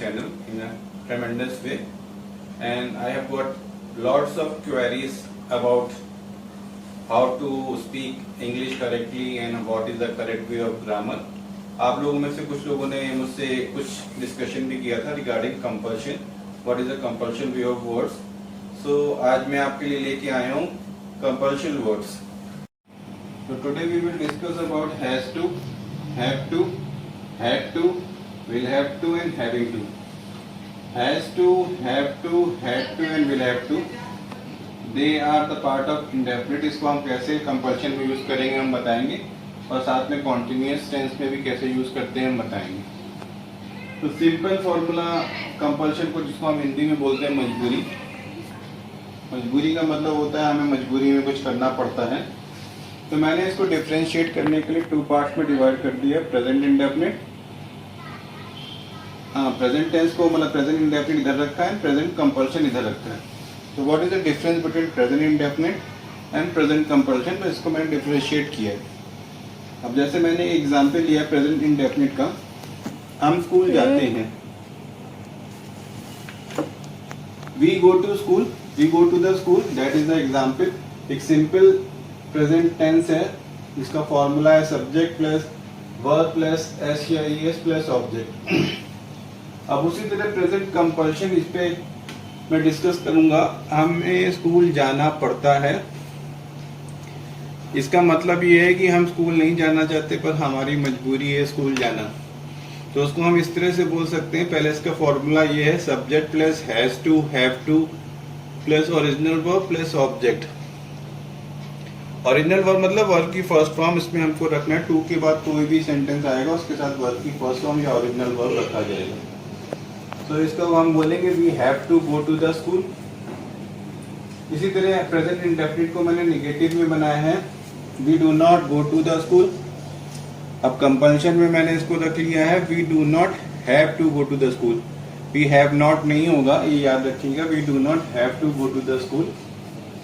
channel in a tremendous way, and I have got lots of queries about how to speak English correctly and what is the correct way of grammar. आप लोगों में से कुछ लोगों ने मुझसे कुछ डिस्कशन भी किया था regarding compulsion, what is the compulsion way of words. So आज मैं आपके लिए लेके आया हूँ compulsion words. So today we will discuss about has to, have to, had to, will have to and having to. Has to, have to, had to and will have to. They are the part of indefinite. इसको हम कैसे compulsion में use करेंगे हम बताएंगे, और साथ में कॉन्टिन्यूअस टेंस में भी कैसे यूज करते हैं हम बताएंगे. तो सिंपल फॉर्मूला कंपल्शन को जिसको हम हिंदी में बोलते हैं मजबूरी. मजबूरी का मतलब होता है हमें मजबूरी में कुछ करना पड़ता है. तो मैंने इसको डिफरेंशिएट करने के लिए टू पार्ट्स में डिवाइड कर दिया. प्रेजेंट इंडेफिनिट, प्रेजेंट टेंस को मतलब प्रेजेंट इंडेफिनिट इधर रखा है, प्रेजेंट कंपल्शन इधर रखा है. तो what is the difference between present indefinite and present compulsion. तो इसको मैंने डिफरेंशिएट किया है. अब जैसे मैंने एग्जांपल लिया प्रेजेंट इंडेफिनिट का, हम स्कूल जाते हैं, we go to school, we go to the school, that is the example. एक सिंपल प्रेजेंट टेंस है जिसका फॉर्मूला है subject plus verb plus S या एस प्लस ऑब्जेक्ट. अब उसी तरह प्रेजेंट कंपल्शन, इस पे मैं डिस्कस करूंगा. हमें स्कूल जाना पड़ता है, इसका मतलब ये है कि हम स्कूल नहीं जाना चाहते पर हमारी मजबूरी है स्कूल जाना. तो उसको हम इस तरह से बोल सकते हैं. पहले इसका फॉर्मूला ये है subject plus has to, have to plus original verb plus object. Original verb मतलब वर्ब की फर्स्ट फॉर्म इसमें हमको रखना है. टू के बाद कोई भी सेंटेंस आएगा उसके साथ वर्ब की फर्स्ट फॉर्म या ओरिजिनल वर्ब रखा जाएगा. तो इसको हम बोलेंगे we have to go to the school. इसी तरह प्रेजेंट इंडेफिनिट को मैंने नेगेटिव में बनाया है, we do not go to the school. अब कंपल्शन में मैंने इसको रख लिया है we do not have to go to the school. We have not नहीं होगा, ये याद रखिएगा, we do not have to go to the school.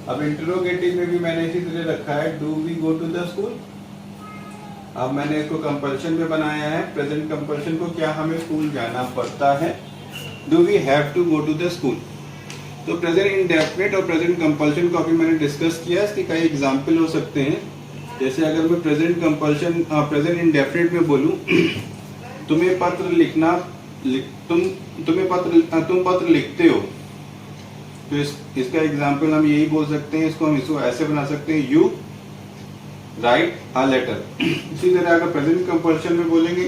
अब इंटरोगेटिव में भी मैंने इसी तरह रखा है do we go to the school. अब मैंने इसको कंपल्शन में बनाया है. प्रेजेंट कंपल्शन को क्या हमें स्कूल जाना पड़ता है, do we have to go to the school. तो प्रेजेंट इंडेफिनिट और प्रेजेंट कंपल्शन को अभी मैंने डिस्कस किया. इसके कई एग्जाम्पल हो सकते हैं. जैसे अगर मैं प्रेजेंट कंपल्शन प्रेजेंट इंडेफिनिट में बोलूं तुम्हें पत्र लिखना, तुम पत्र लिखते हो, तो इसका एग्जाम्पल हम यही बोल सकते हैं. इसको ऐसे बना सकते हैं यू राइट अ लेटर. इसी तरह अगर प्रेजेंट कंपल्शन में बोलेंगे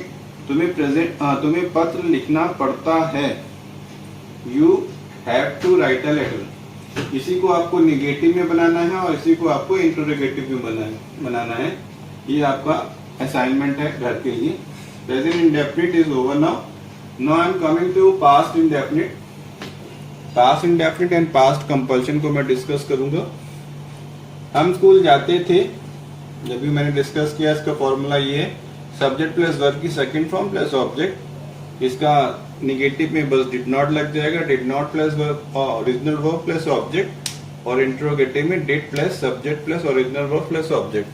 तुम्हें पत्र लिखना पड़ता है, you have to write a letter. इसी को आपको नेगेटिव में बनाना है और इसी को आपको इंटरोगेटिव में बनाना है. ये आपका असाइनमेंट है घर के लिए. Present indefinite is over now. Now I am coming to past indefinite. Past indefinite and past compulsion को मैं डिस्कस करूंगा. हम स्कूल जाते थे, जब भी मैंने डिस्कस किया इसका फॉर्मूला ये है सब्जेक्ट प्लस वर्ब की सेकंड फॉर्म प्लस ऑब्जेक्ट. इसका नेगेटिव में बस डिड नॉट लग जाएगा, did not plus verb original verb plus object, और इंटरोगेटिव में did plus subject plus original verb plus object.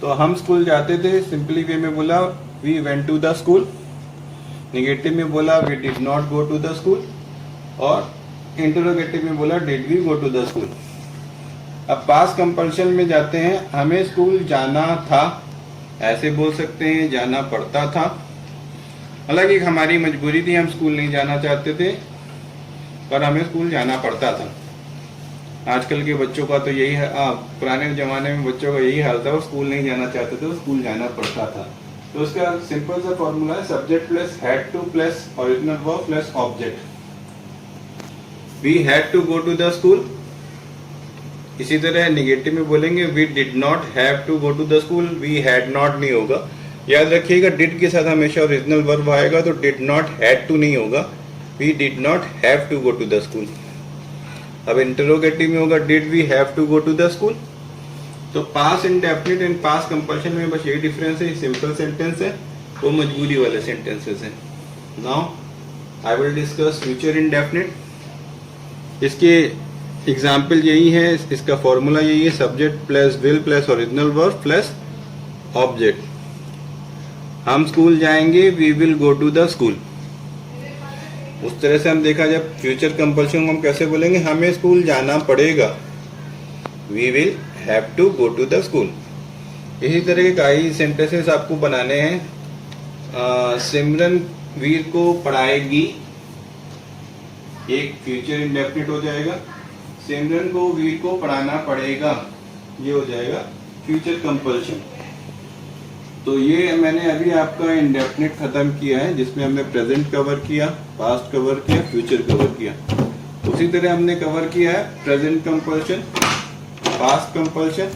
तो हम स्कूल जाते थे, सिंपली वे में बोला we went to the school. Negative में बोला we did not go to the school, और इंटरोगेटिव में बोला did we go to the school. अब पास्ट कंपल्शन में जाते हैं, हमें स्कूल जाना था, ऐसे बोल सकते हैं जाना पड़ता था. हालांकि हमारी मजबूरी थी, हम स्कूल नहीं जाना चाहते थे पर हमें स्कूल जाना पड़ता था. आजकल के बच्चों का तो यही है, पुराने जमाने में बच्चों का यही हाल था, वो स्कूल नहीं जाना चाहते थे, वो स्कूल जाना पड़ता था. तो उसका सिंपल सा फॉर्मूला है subject plus had to plus original verb plus object. We had to go to the school. इसी तरह नेगेटिव में बोलेंगे we did not have to go to the school. We had not नहीं होगा, याद रखिएगा डिड के साथ हमेशा ओरिजिनल वर्ब आएगा, तो डिड नॉट हैड टू नहीं होगा, we did not have to go to the school. अब इंटरोगेटिव में होगा did we have to go to the school. तो past indefinite and past compulsion में बस यही डिफरेंस है. सिंपल सेंटेंस है, वो मजबूरी वाले सेंटेंसेस हैं. Now I will discuss future indefinite. इसके एग्जाम्पल यही है, इसका फॉर्मूला यही है subject plus will plus original verb plus object. हम स्कूल जाएंगे, we will go to the school. उस तरह से हम देखा जब फ्यूचर कंपल्शन को हम कैसे बोलेंगे, हमें स्कूल जाना पड़ेगा, we will have to go to the school. इसी तरह के कई सेंटेंसेस आपको बनाने हैं। सिमरन वीर को पढ़ाएगी, एक फ्यूचर इंडेफिनिट हो जाएगा। सिमरन को वीर को पढ़ाना पड़ेगा, ये हो जाएगा फ्यूचर कंपल्शन। तो ये मैंने अभी आपका इंडेफिनिट खत्म किया है, जिसमें हमने प्रेजेंट कवर किया, पास्ट कवर किया, फ्यूचर कवर किया। उसी तरह हमने कवर किया है present compulsion, past compulsion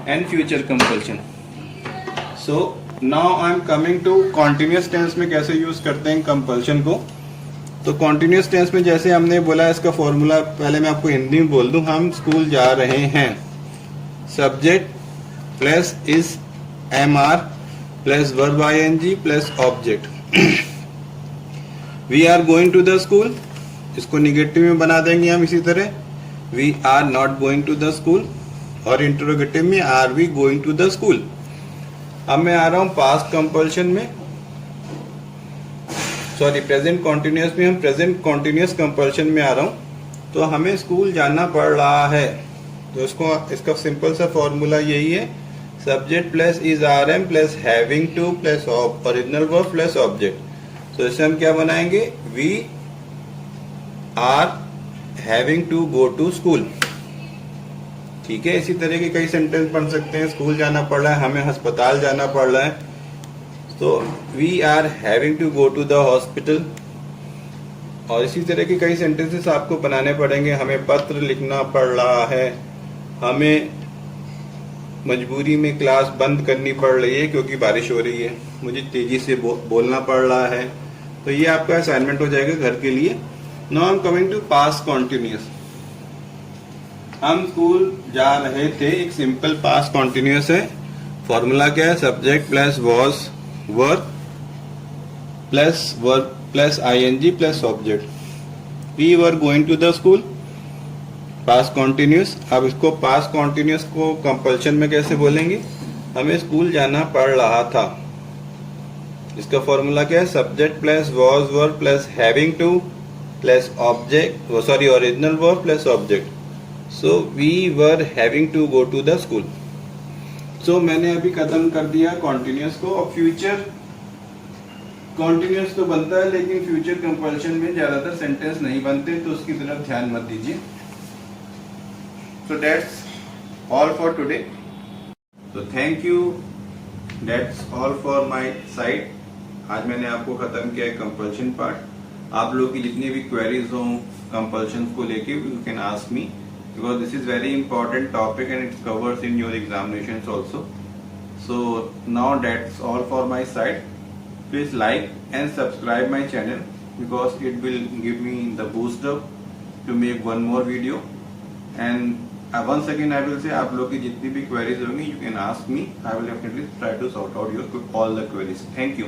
and future compulsion. So now I am coming to continuous tense में कैसे यूज करते हैं कंपल्शन को। तो कॉन्टिन्यूस टेंस में जैसे हमने बोला, इसका फॉर्मूला पहले मैं आपको हिंदी में बोल दूं। हम स्कूल जा रहे हैं, subject plus is MR plus verb ING plus object. We are going to the school, इसको निगेटिव में बना देंगे हम इसी तरह, we are not going to the school, और इंटरोगेटिव में are we going to the school. अब मैं आ रहा हूं पास्ट कंपल्शन में, सॉरी प्रेजेंट कॉन्टिन्यूस में, हम प्रेजेंट कॉन्टिन्यूस कंपल्शन में आ रहा हूं। तो हमें स्कूल जाना पड़ रहा है, तो इसका सिंपल सा फॉर्मूला यही है, subject plus is RM plus having to plus original verb plus object. तो इससे हम क्या बनाएंगे, we are having to go to school. ठीक है, इसी तरह के कई सेंटेंस बन सकते हैं। स्कूल जाना पड़ रहा है, हमें अस्पताल जाना पड़ रहा है, तो we are having to go to the hospital. और इसी तरह के कई सेंटेंसेस आपको बनाने पड़ेंगे। हमें पत्र लिखना पड़ रहा है, हमें मजबूरी में क्लास बंद करनी पड़ रही है क्योंकि बारिश हो रही है, मुझे तेजी से बोलना पड़ रहा है। तो ये आपका असाइनमेंट हो जाएगा घर के लिए। Now I am coming to past continuous. हम स्कूल जा रहे थे, एक सिंपल पास्ट कॉन्टिन्यूस है। फॉर्मूला क्या है, subject plus was verb plus ING plus object. We were going to the school, past continuous. अब इसको पास्ट कॉन्टिन्यूस को कंपल्शन में कैसे बोलेंगे, हमें स्कूल जाना पड़ रहा था। इसका फॉर्मूला क्या है, subject plus was verb plus having to plus object, sorry original verb plus object. So we were having to go to the school. So मैंने अभी खत्म कर दिया कॉन्टिन्यूस को। और फ्यूचर कॉन्टिन्यूस तो बनता है, लेकिन फ्यूचर कंपल्शन में ज्यादातर सेंटेंस नहीं बनते, तो उसकी तरफ ध्यान मत दीजिए। So that's all for today. So thank you. That's all for my side. आज मैंने आपको खत्म किया है कंपल्शन पार्ट। आप लोग की जितनी भी क्वेरीज हो कंपल्शन को लेके, you can ask me, because this is very important topic and it covers in your examinations also. So now that's all for my side. Please like and subscribe my channel because it will give me the boost up to make one more video. And once again I will say, आप लोग की जितनी भी queries होंगी, you can ask me. I will definitely try to sort out your all the queries. Thank you.